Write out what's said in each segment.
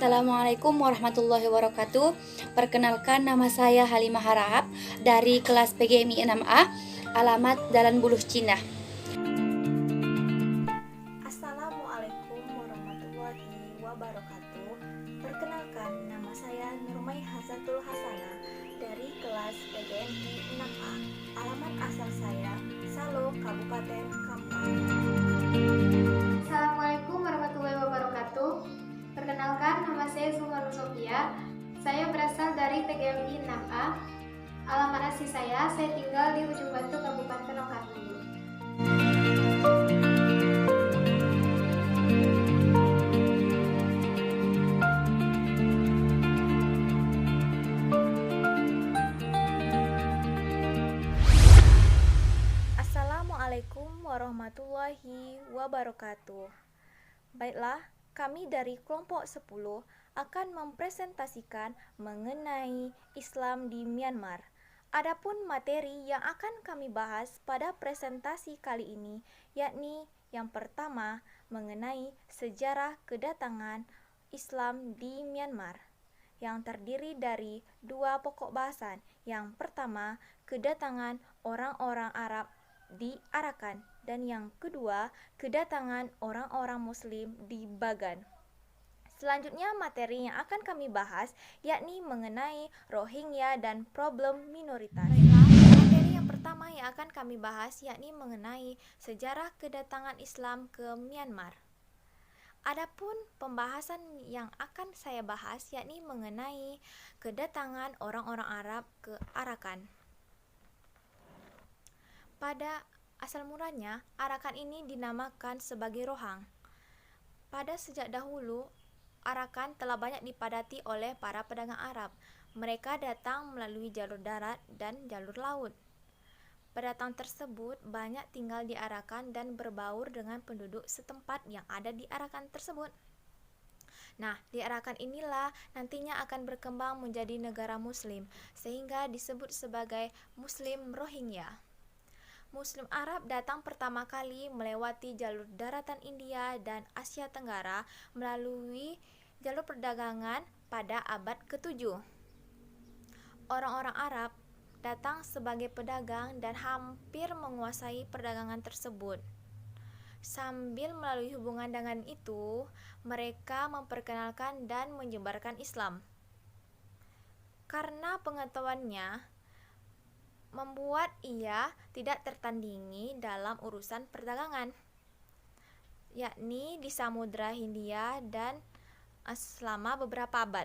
Assalamualaikum warahmatullahi wabarakatuh. Perkenalkan, nama saya Halimah Harahap dari kelas PGMI 6A, alamat Jalan Buluh Cina. Assalamualaikum warahmatullahi wabarakatuh. Perkenalkan, nama saya Nurmai Hazatul Hasana dari kelas PGMI 6A. Alamat asal saya Salo, Kabupaten Kampar. Assalamualaikum warahmatullahi wabarakatuh. Perkenalkan, nama saya Zumarun Sofia. Saya berasal dari PGMI 6A. Alamat asli saya tinggal di Ujung Batu, Kabupaten Okatundu. Assalamualaikum warahmatullahi wabarakatuh. Baiklah, kami dari kelompok 10 akan mempresentasikan mengenai Islam di Myanmar. Adapun materi yang akan kami bahas pada presentasi kali ini yakni yang pertama mengenai sejarah kedatangan Islam di Myanmar, yang terdiri dari dua pokok bahasan. Yang pertama, kedatangan orang-orang Arab di Arakan, dan yang kedua, kedatangan orang-orang Muslim di Bagan. Selanjutnya, materi yang akan kami bahas yakni mengenai Rohingya dan problem minoritas. Materi yang pertama yang akan kami bahas yakni mengenai sejarah kedatangan Islam ke Myanmar. Adapun pembahasan yang akan saya bahas yakni mengenai kedatangan orang-orang Arab ke Arakan. Pada asal mulanya, Arakan ini dinamakan sebagai Rohang. Pada sejak dahulu, Arakan telah banyak dipadati oleh para pedagang Arab. Mereka datang melalui jalur darat dan jalur laut. Pendatang tersebut banyak tinggal di Arakan dan berbaur dengan penduduk setempat yang ada di Arakan tersebut. Nah, di Arakan inilah nantinya akan berkembang menjadi negara Muslim, sehingga disebut sebagai Muslim Rohingya. Muslim Arab datang pertama kali melewati jalur daratan India dan Asia Tenggara melalui jalur perdagangan pada abad ke-7. Orang-orang Arab datang sebagai pedagang dan hampir menguasai perdagangan tersebut. Sambil melalui hubungan dengan itu, mereka memperkenalkan dan menyebarkan Islam. Karena pengetahuannya membuat ia tidak tertandingi dalam urusan perdagangan, yakni di Samudra Hindia dan selama beberapa abad.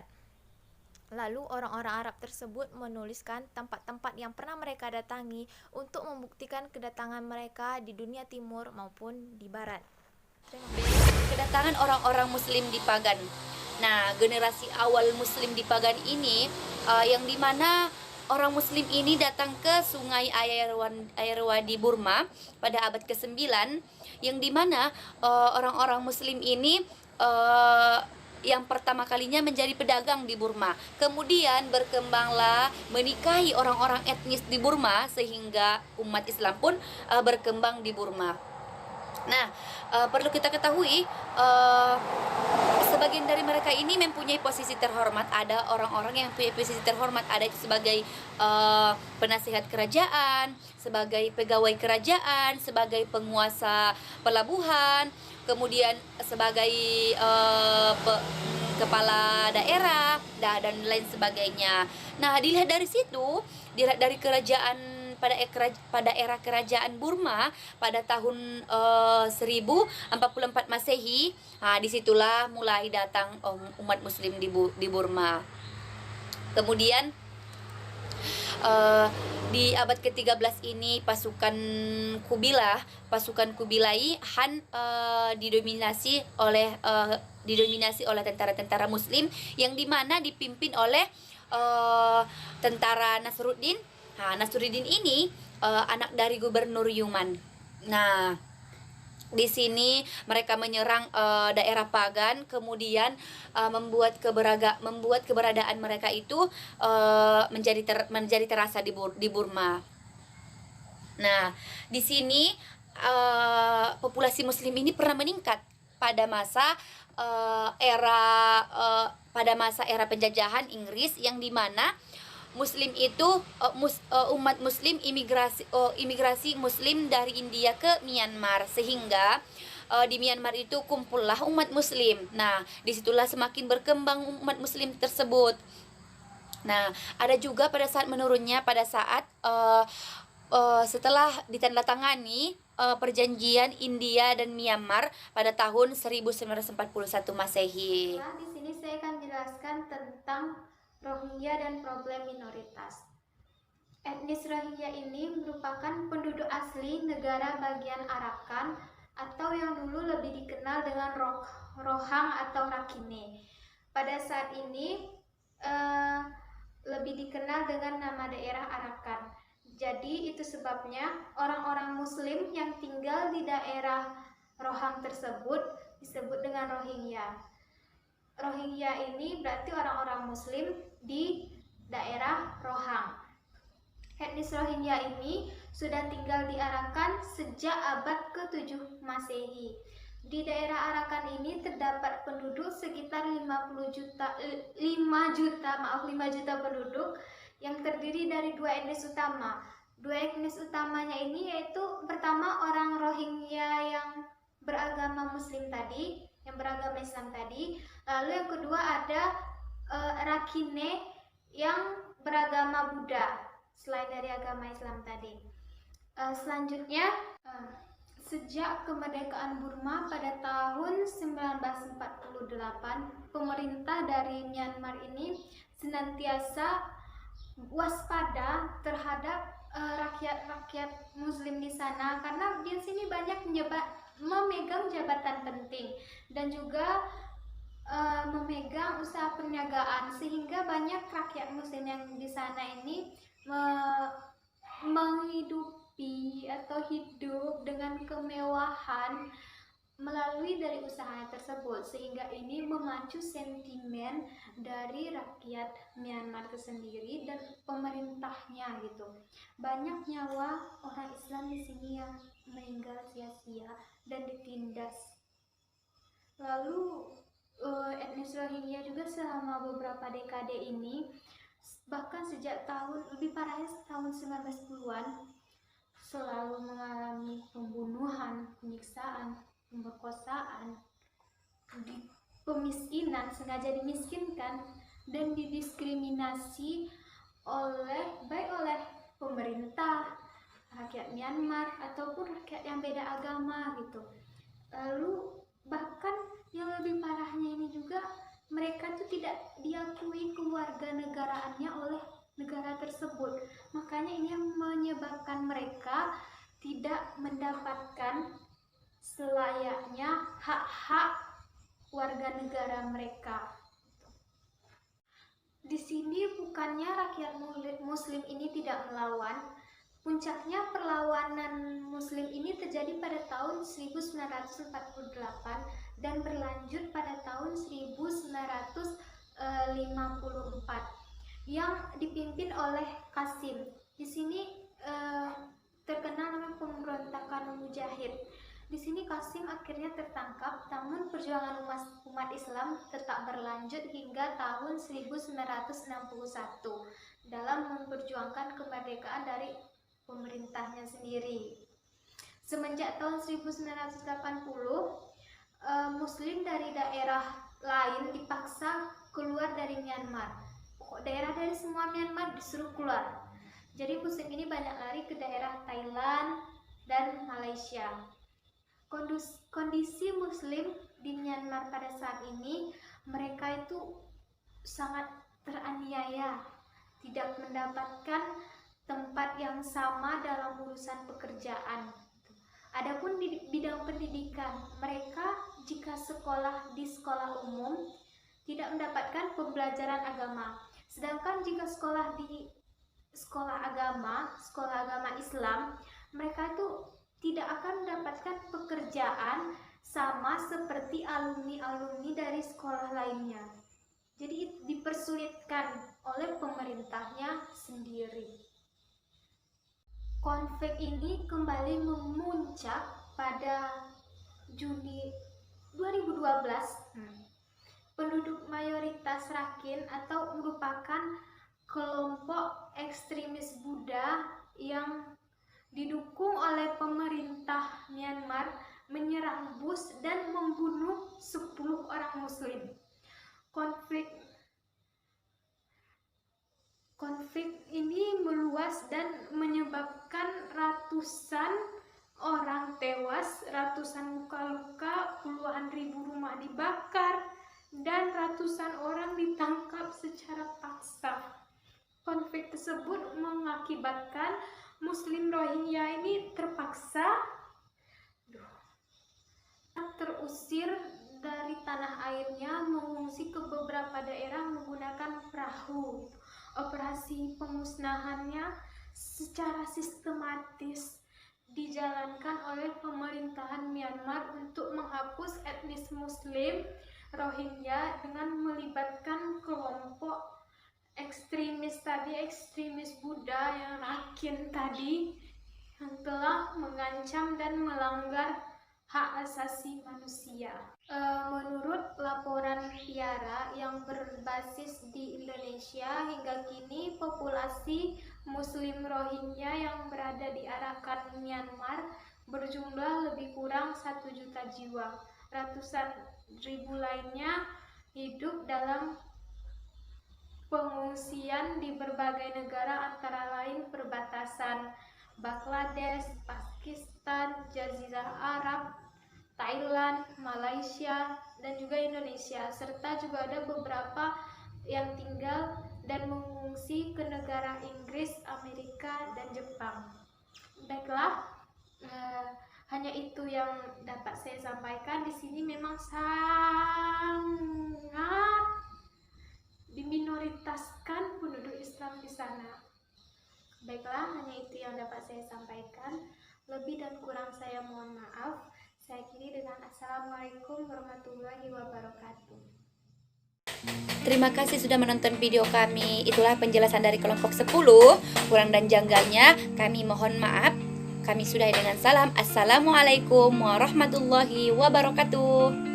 Lalu orang-orang Arab tersebut menuliskan tempat-tempat yang pernah mereka datangi untuk membuktikan kedatangan mereka di dunia timur maupun di barat. Kedatangan orang-orang Muslim di Pagan. Nah, generasi awal Muslim di Pagan ini yang dimana orang Muslim ini datang ke Sungai Ayeyarwady Burma pada abad ke-9, yang dimana orang-orang Muslim ini yang pertama kalinya menjadi pedagang di Burma. Kemudian berkembanglah menikahi orang-orang etnis di Burma, sehingga umat Islam pun berkembang di Burma. Nah, perlu kita ketahui, sebagian dari mereka ini mempunyai posisi terhormat. Ada orang-orang yang mempunyai posisi terhormat, ada itu sebagai penasihat kerajaan, sebagai pegawai kerajaan, sebagai penguasa pelabuhan, kemudian sebagai kepala daerah dan lain sebagainya. Nah, dilihat dari situ, dilihat dari kerajaan pada era kerajaan Burma pada tahun 1044 Masehi, disitulah mulai datang umat Muslim di Burma. Kemudian di abad ke-13 ini pasukan Kubilai Han didominasi oleh tentara-tentara Muslim, yang dimana dipimpin oleh tentara Nasruddin. Nasruddin ini anak dari Gubernur Yuman. Nah, di sini mereka menyerang daerah Pagan, kemudian membuat keberadaan mereka itu menjadi terasa di Burma. Nah, di sini populasi Muslim ini pernah meningkat pada masa era penjajahan Inggris, yang dimana Muslim itu umat Muslim imigrasi Muslim dari India ke Myanmar, sehingga di Myanmar itu kumpullah umat Muslim. Nah, disitulah semakin berkembang umat Muslim tersebut. Nah, ada juga pada saat menurunnya, pada saat setelah ditandatangani perjanjian India dan Myanmar pada tahun 1941 Masehi. Nah, di sini saya akan jelaskan tentang Rohingya dan problem minoritas. Etnis Rohingya ini merupakan penduduk asli negara bagian Arakan, atau yang dulu lebih dikenal dengan Rohang atau Rakhine. Pada saat ini lebih dikenal dengan nama daerah Arakan. Jadi itu sebabnya orang-orang Muslim yang tinggal di daerah Rohang tersebut disebut dengan Rohingya. Rohingya ini berarti orang-orang Muslim di daerah Rohang. Etnis Rohingya ini sudah tinggal di Arakan sejak abad ke-7 Masehi. Di daerah Arakan ini terdapat penduduk sekitar 5 juta penduduk yang terdiri dari dua etnis utama. Dua etnis utamanya ini yaitu pertama orang Rohingya yang beragama Muslim tadi, yang beragama Islam tadi. Lalu yang kedua ada Rakhine yang beragama Buddha selain dari agama Islam tadi. Selanjutnya, sejak kemerdekaan Burma pada tahun 1948, pemerintah dari Myanmar ini senantiasa waspada terhadap rakyat Muslim di sana, karena di sini banyak memegang jabatan penting dan juga memegang usaha perniagaan, sehingga banyak rakyat Muslim yang di sana ini menghidupi atau hidup dengan kemewahan melalui dari usaha tersebut, sehingga ini memacu sentimen dari rakyat Myanmar itu sendiri dan pemerintahnya gitu. Banyak nyawa orang Islam di sini yang meninggal sia-sia dan ditindas. Lalu etnis Rohingya juga selama beberapa dekade ini, bahkan sejak lebih parahnya tahun 1910-an, selalu mengalami pembunuhan, penyiksaan, pemerkosaan, pemiskinan, sengaja dimiskinkan dan didiskriminasi baik oleh pemerintah, rakyat Myanmar ataupun rakyat yang beda agama gitu. Lalu bahkan yang lebih parahnya ini juga, mereka itu tidak diakui kewarganegaraannya oleh negara tersebut. Makanya ini yang menyebabkan mereka tidak mendapatkan selayaknya hak-hak warga negara mereka. Di sini bukannya rakyat Muslim ini tidak melawan. Puncaknya perlawanan Muslim ini terjadi pada tahun 1948 dan berlanjut pada tahun 1954 yang dipimpin oleh Qasim. Di sini terkenal nama pemberontakan Mujahid. Di sini Qasim akhirnya tertangkap, namun perjuangan umat Islam tetap berlanjut hingga tahun 1961 dalam memperjuangkan kemerdekaan dari pemerintahnya sendiri. Semenjak tahun 1980, Muslim dari daerah lain dipaksa keluar dari Myanmar. Daerah dari semua Myanmar disuruh keluar. Jadi Muslim ini banyak lari ke daerah Thailand dan Malaysia. Kondisi Muslim di Myanmar pada saat ini, mereka itu sangat teraniaya, tidak mendapatkan tempat yang sama dalam urusan pekerjaan. Adapun di bidang pendidikan, mereka jika sekolah di sekolah umum tidak mendapatkan pembelajaran agama. Sedangkan jika sekolah di sekolah agama Islam, mereka itu tidak akan mendapatkan pekerjaan sama seperti alumni-alumni dari sekolah lainnya. Jadi dipersulitkan oleh pemerintahnya sendiri. Konflik ini kembali memuncak pada Juni 2012, penduduk mayoritas Rakhine atau merupakan kelompok ekstremis Buddha yang didukung oleh pemerintah Myanmar menyerang bus dan membunuh 10 orang muslim. Konflik ini meluas dan menyebabkan ratusan orang tewas, ratusan luka-luka, puluhan ribu rumah dibakar, dan ratusan orang ditangkap secara paksa. Konflik tersebut mengakibatkan Muslim Rohingya ini terpaksa terusir dari tanah airnya, mengungsi ke beberapa daerah menggunakan perahu. Operasi pemusnahannya secara sistematis dijalankan oleh pemerintahan Myanmar untuk menghapus etnis Muslim Rohingya dengan melibatkan kelompok ekstremis Buddha yang Rakhine tadi, yang telah mengancam dan melanggar hak asasi manusia. Menurut laporan Tiara yang berbasis di Indonesia, hingga kini populasi Muslim Rohingya yang berada di Arakan Myanmar berjumlah lebih kurang 1 juta jiwa. Ratusan ribu lainnya hidup dalam pengungsian di berbagai negara, antara lain perbatasan Bangladesh, Pakistan, Jazirah Arab, Thailand, Malaysia, dan juga Indonesia, serta juga ada beberapa yang tinggal dan mengungsi ke negara Inggris, Amerika, dan Jepang. Baiklah, hanya itu yang dapat saya sampaikan. Di sini memang sangat diminoritaskan penduduk Islam di sana. Baiklah, hanya itu yang dapat saya sampaikan. Lebih dan kurang saya mohon maaf. Saya akhiri dengan Assalamualaikum warahmatullahi wabarakatuh. Terima kasih sudah menonton video kami. Itulah penjelasan dari kelompok 10. Kurang dan janggalnya kami mohon maaf. Kami sudahi dengan salam. Assalamualaikum warahmatullahi wabarakatuh.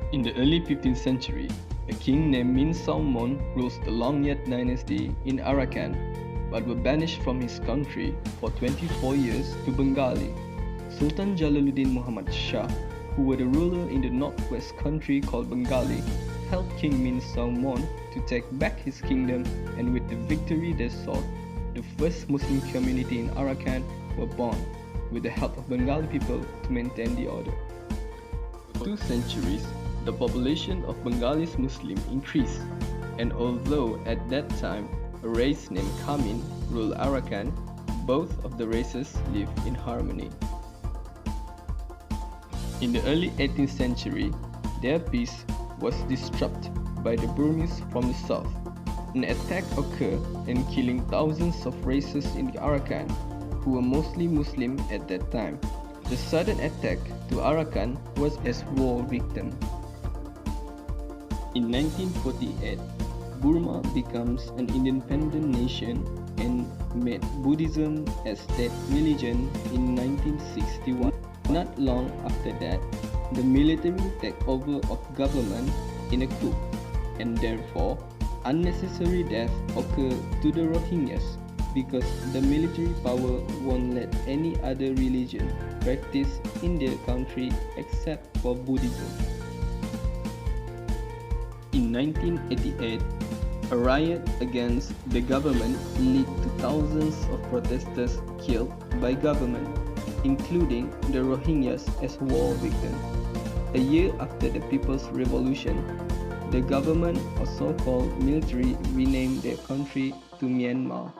In the early 15th century, a king named Min Saumon ruled the Longyat dynasty in Arakan, but were banished from his country for 24 years to Bengali. Sultan Jalaluddin Muhammad Shah, who were the ruler in the northwest country called Bengali, helped King Min Saumon to take back his kingdom, and with the victory they sought, the first Muslim community in Arakan were born, with the help of Bengali people to maintain the order. For 2 centuries, the population of Bengalis Muslim increased, and although at that time a race named Kamin ruled Arakan, both of the races lived in harmony. In the early 18th century, their peace was disrupted by the Burmese from the south. An attack occurred and killing thousands of races in the Arakan, who were mostly Muslim at that time. The sudden attack to Arakan was as war victim. In 1948, Burma becomes an independent nation and made Buddhism as state religion in 1961. Not long after that, the military took over of government in a coup, and therefore unnecessary death occurred to the Rohingyas because the military power won't let any other religion practice in their country except for Buddhism. In 1988, a riot against the government led to thousands of protesters killed by government. including the Rohingyas as war victims. A year after the People's Revolution, the government or so-called military renamed their country to Myanmar.